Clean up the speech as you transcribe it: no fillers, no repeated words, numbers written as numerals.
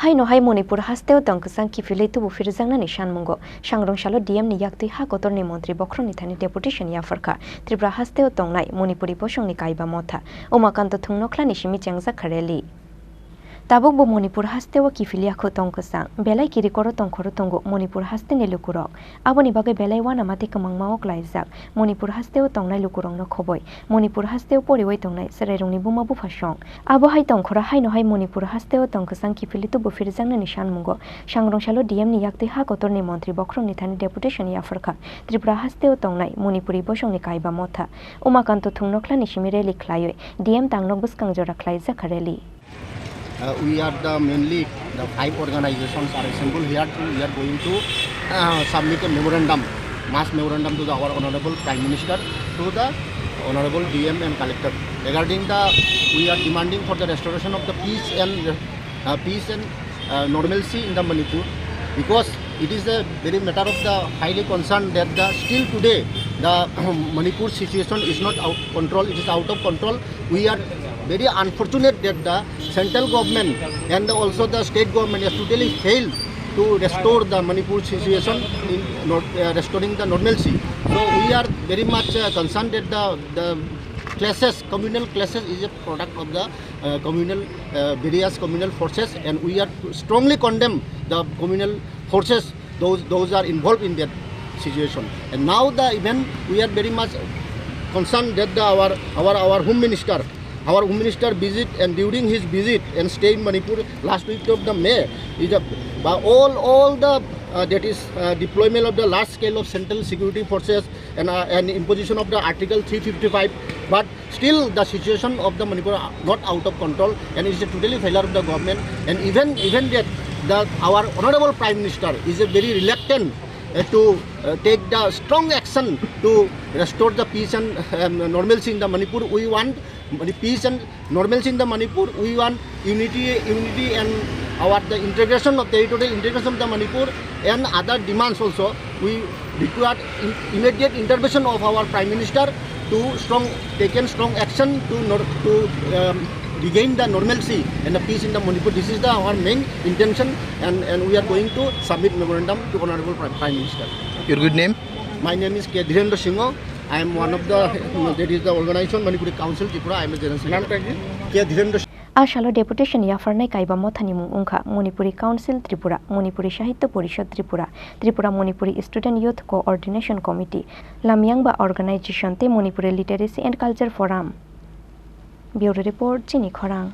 Hai no hai Manipur hasteo Tongkwchang Kiphilwi TubuPhirjaknani Sanmungo Sangrongshalo DM ni yaktui ha kotorni Mantri Bosongni thani Deputation Yapharkha Tripura hasteo tongnai Manipuri Bosongni 5Motha Umakanto thungnokhlani simi chengjak khareli Tabukbo Manipur hasteo Kiphilwi Tongkwchang belai kirikoro tongkhoro tongo Manipur hasteni lukurok aboni bagai belai wana mate kamangmao klaijak Manipur hasteo tongnai lukurokno khoboi Manipur hasteo poriwai tongnai serairungni buma bufasong abo hai tongkhora hai no hai Manipur hasteo Tongkwchang Kiphilwi TubuPhirjaknani Sanmungo Sangrongshalo DM ni yaktui ha kotorni Mantri Bosongni thani Deputation Yapharkha Tripura hasteo tongnai Manipuri Bosongni 5Motha Umakanto thungnokhlani simi rally khlaioi DM tangnok buskangjora khlaijak khareli We are mainly the 5 organizations are assembled here. We are going to submit a memorandum, mass memorandum to our Honorable Prime Minister, to the Honorable DM and Collector. Regarding we are demanding for the restoration of the peace and normalcy in the Manipur, because it is a very matter of the highly concern that still today the Manipur situation is not out of control. It is out of control. We are very unfortunate that the central government and also the state government has totally failed to restore the Manipur situation in restoring the normalcy. So we are very much concerned that the clashes, communal clashes, is a product of the various communal forces, and we are strongly condemn the communal forces, those are involved in that situation. And now even we are very much concerned that our Home Minister. Our Home Minister visit, and during his visit and stay in Manipur last week of the May, is all the that is deployment of the large scale of central security forces and imposition of the Article 355. But still the situation of the Manipur are not out of control, and it is a totally failure of the government. And even that our Honorable Prime Minister is a very reluctant to take the strong action to restore the peace and normalcy in the Manipur. We want peace and normalcy in the Manipur. We want unity and the integration of territorial integration of the Manipur and other demands also. We require immediate intervention of our Prime Minister to take strong action to regain the normalcy and the peace in the Manipur. This is our main intention, and we are going to submit memorandum to Honorable Prime Minister. Your good name? My name is K. I am one of the that is the organization Manipuri Council Tripura. I am a general secretary. Ashalo Deputation Yapharkha 5Motha ni ungkha Manipuri Council Tripura, Manipuri Sahitya Porishad Tripura, Tripura Manipuri Student Youth Coordination Committee, Lamyangba Organization te Manipuri Literacy and Culture Forum. Bureau Report Chini Khorang.